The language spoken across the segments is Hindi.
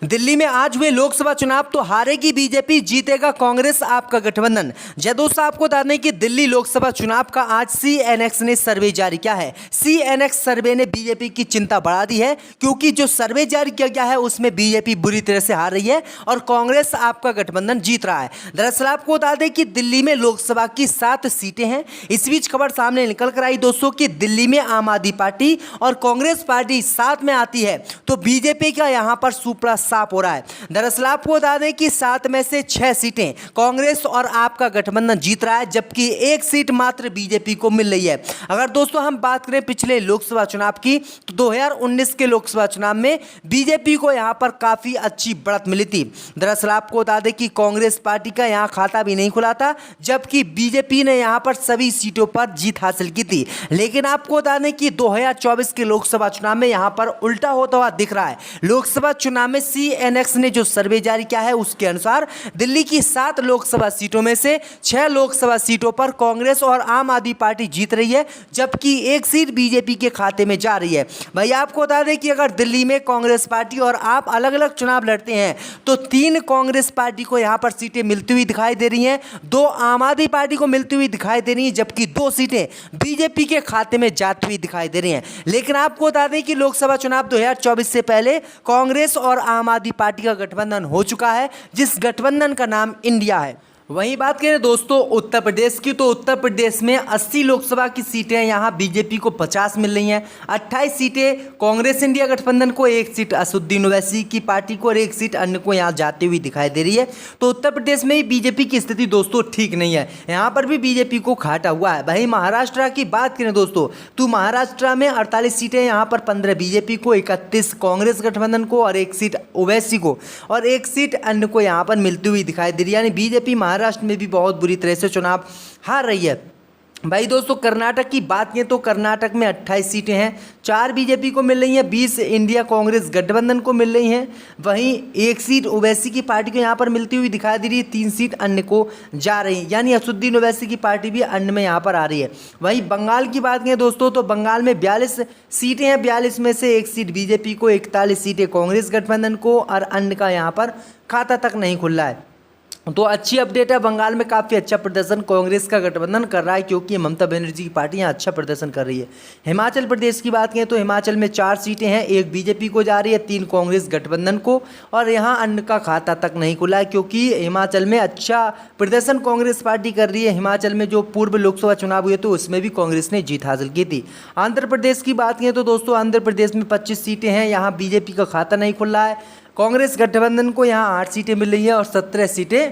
दिल्ली में आज हुए लोकसभा चुनाव तो हारेगी बीजेपी, जीतेगा कांग्रेस आपका गठबंधन। जय दोस्तों, आपको बता दें कि दिल्ली लोकसभा चुनाव का आज सीएनएक्स ने सर्वे जारी किया है। सीएनएक्स सर्वे ने बीजेपी की चिंता बढ़ा दी है, क्योंकि जो सर्वे जारी किया गया है उसमें बीजेपी बुरी तरह से हार रही है और कांग्रेस आपका गठबंधन जीत रहा है। दरअसल आपको बता दें कि दिल्ली में लोकसभा की 7 सीटें हैं। इस बीच खबर सामने निकल कर आई दोस्तों कि दिल्ली में आम आदमी पार्टी और कांग्रेस पार्टी साथ में आती है तो बीजेपी का यहां पर सुपड़ा साफ हो रहा है। दरअसल आपको बता दें कि 7 में से 6 सीटें कांग्रेस और आपका गठबंधन जीत रहा है, जबकि 1 सीट मात्र बीजेपी को मिल रही है। अगर दोस्तों हम बात करें पिछले लोकसभा चुनाव की, तो 2019 के लोकसभा चुनाव में बीजेपी को यहां पर काफी अच्छी बढ़त मिली थी। दरअसल आपको बता दें कि कांग्रेस पार्टी का यहां खाता भी नहीं खुला था, जबकि बीजेपी ने यहां पर सभी सीटों पर जीत हासिल की थी। लेकिन आपको बता दें कि 2024 के लोकसभा चुनाव में यहां पर उल्टा होता हुआ दिख रहा है। लोकसभा चुनाव में सीएनएक्स ने जो सर्वे जारी किया है उसके अनुसार दिल्ली की 7 लोकसभा सीटों में से 6 लोकसभा सीटों पर कांग्रेस और आम आदमी पार्टी जीत रही है, जबकि 1 सीट बीजेपी के खाते में जा रही है। भाई आपको बता दें कि अगर दिल्ली में कांग्रेस पार्टी और आप अलग अलग चुनाव लड़ते हैं तो 3 कांग्रेस पार्टी को यहां पर सीटें मिलती हुई दिखाई दे रही हैं, 2 आम आदमी पार्टी को मिलती हुई दिखाई दे रही हैं, जबकि 2 सीटें बीजेपी के खाते में जाती हुई दिखाई दे रही हैं। लेकिन आपको बता दें कि लोकसभा चुनाव 2024 से पहले कांग्रेस और आम आदमी पार्टी का गठबंधन हो चुका है, जिस गठबंधन का नाम इंडिया है। वहीं बात करें दोस्तों उत्तर प्रदेश की, तो उत्तर प्रदेश में 80 लोकसभा की सीटें यहां बीजेपी को 50 मिल रही हैं। 28 सीटें कांग्रेस इंडिया गठबंधन को, 1 सीट असदुद्दीन ओवैसी की पार्टी को और 1 सीट अन्य को यहां जाती हुई दिखाई दे रही है। तो उत्तर प्रदेश में ही बीजेपी की स्थिति दोस्तों ठीक नहीं है, यहां पर भी बीजेपी को घाटा हुआ है। वहीं महाराष्ट्र की बात करें दोस्तों, तो महाराष्ट्र में 48 सीटें, यहां पर 15 बीजेपी को, 31 कांग्रेस गठबंधन को और 1 सीट ओवैसी को और 1 सीट अन्य को यहां पर मिलती हुई दिखाई दे रही है। यानी बीजेपी महाराष्ट्र में भी बहुत बुरी तरह से चुनाव हार रही है। भाई दोस्तों कर्नाटक की बात करें तो कर्नाटक में 28 सीटें हैं, 4 बीजेपी को मिल रही हैं, 20 इंडिया कांग्रेस गठबंधन को मिल रही हैं। वहीं 1 सीट ओवैसी की पार्टी को यहां पर मिलती हुई दिखाई दे रही है, 3 सीट अन्य को जा रही है, यानी असदुद्दीन ओवैसी की पार्टी भी अन्य में यहां पर आ रही है। वहीं बंगाल की बात करें दोस्तों, तो बंगाल में 42 सीटें हैं, 42 में से 1 सीट बीजेपी को, 41 सीटें कांग्रेस गठबंधन को और अन्य का यहाँ पर खाता तक नहीं खुल रहा है। तो अच्छी अपडेट है, बंगाल में काफ़ी अच्छा प्रदर्शन कांग्रेस का गठबंधन कर रहा है, क्योंकि ममता बनर्जी की पार्टी यहाँ अच्छा प्रदर्शन कर रही है। हिमाचल प्रदेश की बात करें तो हिमाचल में 4 सीटें हैं, 1 बीजेपी को जा रही है, 3 कांग्रेस गठबंधन को और यहाँ अन्य का खाता तक नहीं खुला है, क्योंकि हिमाचल में अच्छा प्रदर्शन कांग्रेस पार्टी कर रही है। हिमाचल में जो पूर्व लोकसभा चुनाव हुए तो उसमें भी कांग्रेस ने जीत हासिल की थी। आंध्र प्रदेश की बात करें तो दोस्तों आंध्र प्रदेश में 25 सीटें हैं, यहाँ बीजेपी का खाता नहीं खुल रहा है, कांग्रेस गठबंधन को यहाँ 8 सीटें मिल रही है और 17 सीटें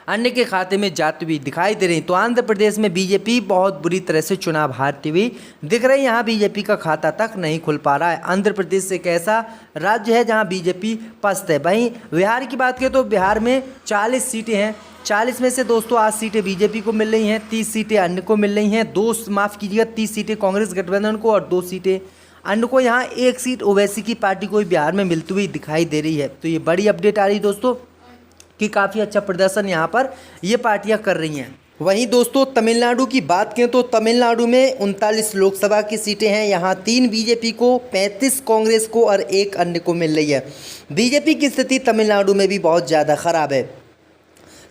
अन्य के खाते में जाती हुई दिखाई दे रही। तो आंध्र प्रदेश में बीजेपी बहुत बुरी तरह से चुनाव हारती हुई दिख रही है, यहाँ बीजेपी का खाता तक नहीं खुल पा रहा है। आंध्र प्रदेश एक ऐसा राज्य है जहाँ बीजेपी पस्त है। वहीं बिहार की बात करें तो बिहार में 40 सीटें हैं, 40 में से दोस्तों 8 सीटें बीजेपी को मिल रही हैं, 30 सीटें अन्य को मिल रही हैं, 30 सीटें कांग्रेस गठबंधन को और 2 सीटें अन्य को। यहाँ 1 सीट ओवैसी की पार्टी को बिहार में मिलती हुई दिखाई दे रही है। तो ये बड़ी अपडेट आ रही है दोस्तों कि काफ़ी अच्छा प्रदर्शन यहाँ पर ये पार्टियाँ कर रही हैं। वहीं दोस्तों तमिलनाडु की बात करें तो तमिलनाडु में 39 लोकसभा की सीटें हैं, यहाँ 3 बीजेपी को, 35 कांग्रेस को और 1 अन्य को मिल रही है। बीजेपी की स्थिति तमिलनाडु में भी बहुत ज़्यादा खराब है।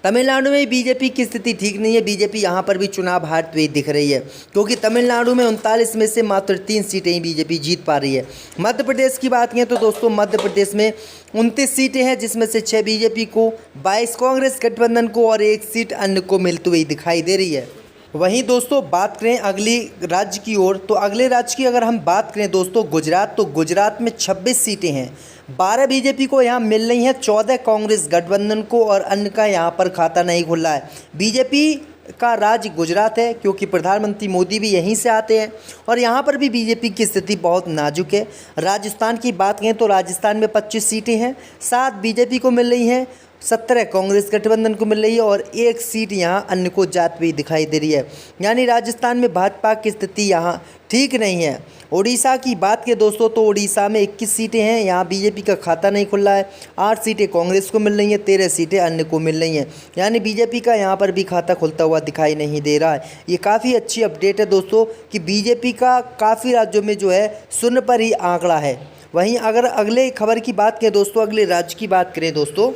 तमिलनाडु में बीजेपी की स्थिति ठीक नहीं है, बीजेपी यहाँ पर भी चुनाव हारती हुई दिख रही है, क्योंकि तमिलनाडु में 39 में से मात्र 3 सीटें ही बीजेपी जीत पा रही है। मध्य प्रदेश की बात करें तो दोस्तों मध्य प्रदेश में 29 सीटें हैं, जिसमें से 6 बीजेपी को, 22 कांग्रेस गठबंधन को और 1 सीट अन्य को मिलती हुई दिखाई दे रही है। वहीं दोस्तों बात करें अगली राज्य की ओर, तो अगले राज्य की अगर हम बात करें दोस्तों गुजरात, तो गुजरात में 26 सीटें हैं, 12 बीजेपी को यहाँ मिल रही हैं, 14 कांग्रेस गठबंधन को और अन्य का यहाँ पर खाता नहीं खुल रहा है। बीजेपी का राज्य गुजरात है, क्योंकि प्रधानमंत्री मोदी भी यहीं से आते हैं और यहाँ पर भी बीजेपी की स्थिति बहुत नाजुक है। राजस्थान की बात करें तो राजस्थान में 25 सीटें हैं, 7 बीजेपी को मिल रही हैं, 17 कांग्रेस गठबंधन को मिल रही है और 1 सीट यहाँ अन्य को जाती हुई दिखाई दे रही है। यानी राजस्थान में भाजपा की स्थिति यहाँ ठीक नहीं है। उड़ीसा की बात करें दोस्तों तो उड़ीसा में 21 सीटें हैं, यहाँ बीजेपी का खाता नहीं खुल रहा है, 8 सीटें कांग्रेस को मिल रही हैं, 13 सीटें अन्य को मिल रही हैं, यानी बीजेपी का यहाँ पर भी खाता खुलता हुआ दिखाई नहीं दे रहा है। ये काफ़ी अच्छी अपडेट है दोस्तों कि बीजेपी का काफ़ी राज्यों में जो है शून्य पर ही आंकड़ा है। वहीं अगर अगले खबर की बात करें दोस्तों, अगले राज्य की बात करें दोस्तों,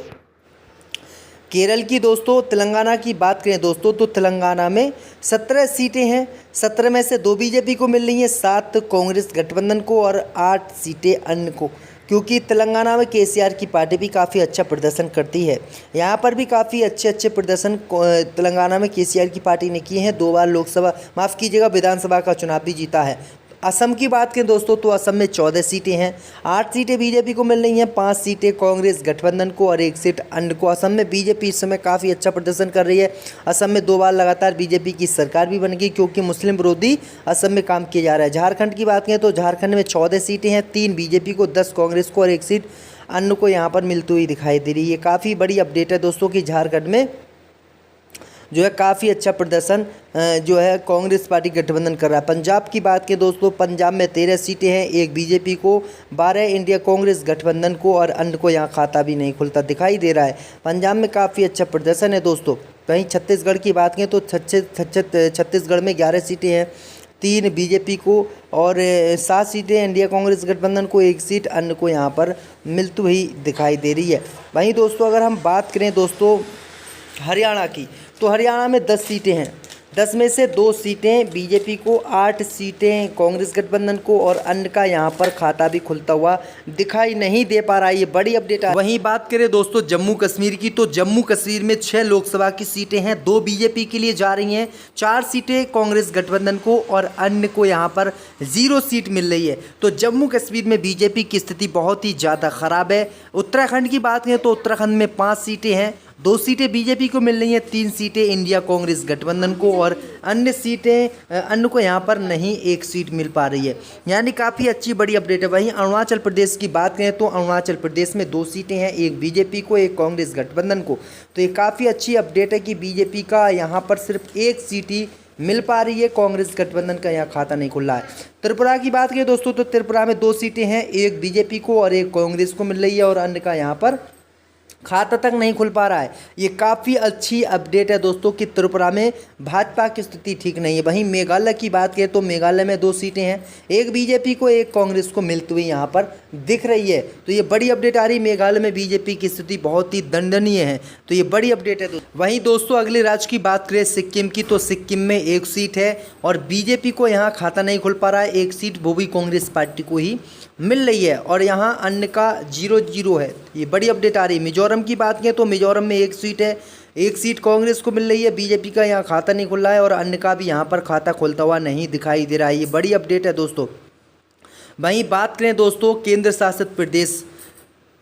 केरल की दोस्तों, तेलंगाना की बात करें दोस्तों, तो तेलंगाना में 17 सीटें हैं। 17 में से 2 बीजेपी को मिल रही हैं, 7 कांग्रेस गठबंधन को और 8 सीटें अन्य को, क्योंकि तेलंगाना में केसीआर की पार्टी भी काफ़ी अच्छा प्रदर्शन करती है। यहाँ पर भी काफ़ी अच्छे प्रदर्शन तेलंगाना में केसीआर की पार्टी ने किए हैं। 2 बार लोकसभा, माफ़ कीजिएगा, विधानसभा का चुनाव भी जीता है। असम की बात करें दोस्तों, तो असम में 14 सीटें हैं। 8 सीटें बीजेपी को मिल रही हैं, 5 सीटें कांग्रेस गठबंधन को और 1 सीट अन्य को। असम में बीजेपी इस समय काफ़ी अच्छा प्रदर्शन कर रही है। असम में 2 बार लगातार बीजेपी की सरकार भी बन गई, क्योंकि मुस्लिम विरोधी असम में काम किया जा रहा है। झारखंड की बात करें तो झारखंड में 14 सीटें हैं, 3 बीजेपी को, 10 कांग्रेस को और 1 सीट अन्य को यहाँ पर मिलती हुई दिखाई दे रही है। काफ़ी बड़ी अपडेट है दोस्तों कि झारखंड में जो है काफ़ी अच्छा प्रदर्शन जो है कांग्रेस पार्टी गठबंधन कर रहा है। पंजाब की बात करें दोस्तों, पंजाब में 13 सीटें हैं, 1 बीजेपी को, 12 इंडिया कांग्रेस गठबंधन को और अन्य को यहाँ खाता भी नहीं खुलता दिखाई दे रहा है। पंजाब में काफ़ी अच्छा प्रदर्शन है दोस्तों। वहीं छत्तीसगढ़ की बात करें तो छत्तीसगढ़ में 11 सीटें हैं, 3 बीजेपी को और 7 सीटें इंडिया कांग्रेस गठबंधन को, 1 सीट अन्य को यहाँ पर मिलती हुई दिखाई दे रही है। वहीं दोस्तों अगर हम बात करें दोस्तों हरियाणा की, तो हरियाणा में 10 सीटें हैं। 10 में से 2 सीटें बीजेपी को, 8 सीटें कांग्रेस गठबंधन को और अन्य का यहाँ पर खाता भी खुलता हुआ दिखाई नहीं दे पा रहा है। ये बड़ी अपडेट है। वहीं बात करें दोस्तों जम्मू कश्मीर की, तो जम्मू कश्मीर में 6 लोकसभा की सीटें हैं, 2 बीजेपी के लिए जा रही हैं, 4 सीटें कांग्रेस गठबंधन को और अन्य को यहाँ पर 0 सीट मिल रही है। तो जम्मू कश्मीर में बीजेपी की स्थिति बहुत ही ज़्यादा ख़राब है। उत्तराखंड की बात करें तो उत्तराखंड में 5 सीटें हैं, 2 सीटें बीजेपी को मिल रही हैं, 3 सीटें इंडिया कांग्रेस गठबंधन को और अन्य सीटें अन्य को यहाँ पर नहीं 1 सीट मिल पा रही है। यानी काफ़ी अच्छी बड़ी अपडेट है। वहीं अरुणाचल प्रदेश की बात करें तो अरुणाचल प्रदेश में 2 सीटें हैं, 1 बीजेपी को, 1 कांग्रेस गठबंधन को। तो ये काफ़ी अच्छी अपडेट है कि बीजेपी का यहाँ पर सिर्फ 1 सीट ही मिल पा रही है, कांग्रेस गठबंधन का यहाँ खाता नहीं खुल रहा है। त्रिपुरा की बात करें दोस्तों, तो त्रिपुरा में 2 सीटें हैं, 1 बीजेपी को और 1 कांग्रेस को मिल रही है और अन्य का यहाँ पर खाता तक नहीं खुल पा रहा है। ये काफ़ी अच्छी अपडेट है दोस्तों कि त्रिपुरा में भाजपा की स्थिति ठीक नहीं है। वहीं मेघालय की बात करें तो मेघालय में 2 सीटें हैं, 1 बीजेपी को, 1 कांग्रेस को मिलती हुई यहाँ पर दिख रही है। तो ये बड़ी अपडेट आ रही है। मेघालय में बीजेपी की स्थिति बहुत ही दंडनीय है, तो ये बड़ी अपडेट है दोस्तों। वहीं दोस्तों अगले राज्य की बात करें सिक्किम की, तो सिक्किम में 1 सीट है और बीजेपी को यहाँ खाता नहीं खुल पा रहा है, 1 सीट वो भी कांग्रेस पार्टी को ही मिल रही है और यहाँ अन्य का 0-0 है। ये बड़ी अपडेट आ रही है। मिजोरम की बात करें तो मिजोरम में 1 सीट है, 1 सीट कांग्रेस को मिल रही है, बीजेपी का यहाँ खाता नहीं खुल रहा है और अन्य का भी यहाँ पर खाता खुलता हुआ नहीं दिखाई दे रहा है। ये बड़ी अपडेट है दोस्तों। वहीं बात करें दोस्तों केंद्र शासित प्रदेश,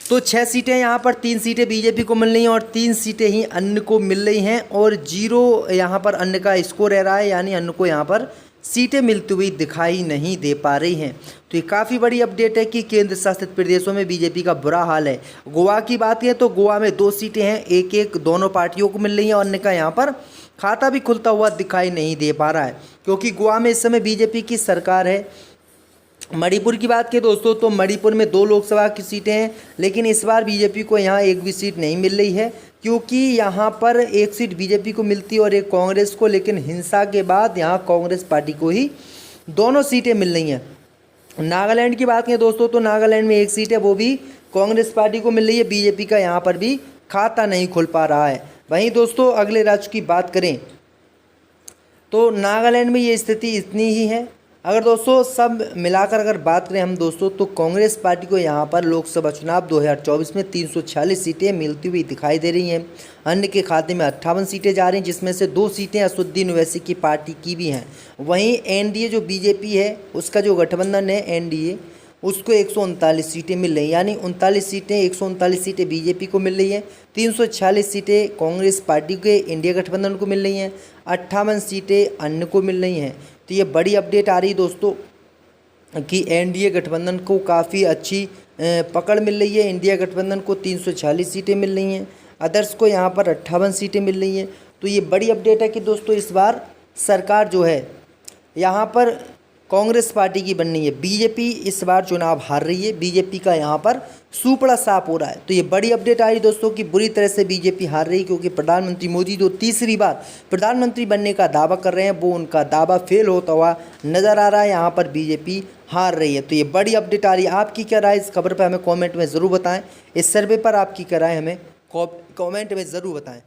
तो 6 सीटें यहाँ पर, 3 सीटें बीजेपी को मिल रही हैं और 3 सीटें ही अन्य को मिल रही हैं और 0 यहाँ पर अन्य का स्कोर रह रहा है, यानी अन्य को यहाँ पर सीटें मिलती हुई दिखाई नहीं दे पा रही हैं। तो ये काफ़ी बड़ी अपडेट है कि केंद्र शासित प्रदेशों में बीजेपी का बुरा हाल है। गोवा की बात करें तो गोवा में 2 सीटें हैं, 1-1 दोनों पार्टियों को मिल रही हैं और अन्य का यहाँ पर खाता भी खुलता हुआ दिखाई नहीं दे पा रहा है, क्योंकि गोवा में इस समय बीजेपी की सरकार है। मणिपुर की बात करें दोस्तों, तो मणिपुर में 2 लोकसभा की सीटें हैं, लेकिन इस बार बीजेपी को यहाँ 1 भी सीट नहीं मिल रही है, क्योंकि यहाँ पर 1 सीट बीजेपी को मिलती है और 1 कांग्रेस को, लेकिन हिंसा के बाद यहाँ कांग्रेस पार्टी को ही दोनों सीटें मिल रही हैं। नागालैंड की बात करें दोस्तों, तो नागालैंड में 1 सीट है, वो भी कांग्रेस पार्टी को मिल रही है, बीजेपी का यहाँ पर भी खाता नहीं खुल पा रहा है। वहीं दोस्तों अगले राज्य की बात करें तो नागालैंड में ये स्थिति इतनी ही है। अगर दोस्तों सब मिलाकर अगर बात करें हम दोस्तों, तो कांग्रेस पार्टी को यहाँ पर लोकसभा चुनाव 2024 में 346 सीटें मिलती हुई दिखाई दे रही हैं। अन्य के खाते में 58 सीटें जा रही हैं, जिसमें से 2 सीटें असदुद्दीन ओवैसी की पार्टी की भी हैं। वहीं एनडीए जो बीजेपी है उसका जो गठबंधन है एनडीए, उसको 139 सीटें मिल रही हैं, यानी 39 सीटें 139 सीटें बीजेपी को मिल रही हैं, 346 सीटें कांग्रेस पार्टी के इंडिया गठबंधन को मिल रही हैं, 58 सीटें अन्य को मिल रही हैं। तो ये बड़ी अपडेट आ रही है दोस्तों कि एनडीए गठबंधन को काफ़ी अच्छी पकड़ मिल रही है। इंडिया गठबंधन को 346 सीटें मिल रही हैं, अदर्स को यहाँ पर 58 सीटें मिल रही हैं। तो ये बड़ी अपडेट है कि दोस्तों इस बार सरकार जो है यहाँ पर कांग्रेस पार्टी की बननी है। बीजेपी इस बार चुनाव हार रही है, बीजेपी का यहाँ पर सुपड़ा साफ हो रहा है। तो ये बड़ी अपडेट आ रही दोस्तों कि बुरी तरह से बीजेपी हार रही है, क्योंकि प्रधानमंत्री मोदी जो तीसरी बार प्रधानमंत्री बनने का दावा कर रहे हैं, वो उनका दावा फेल होता हुआ नजर आ रहा है। यहाँ पर बीजेपी हार रही है। तो ये बड़ी अपडेट आ रही है। आपकी क्या राय इस खबर पर हमें कॉमेंट में ज़रूर बताएँ। इस सर्वे पर आपकी क्या राय हमें कॉमेंट में ज़रूर बताएँ।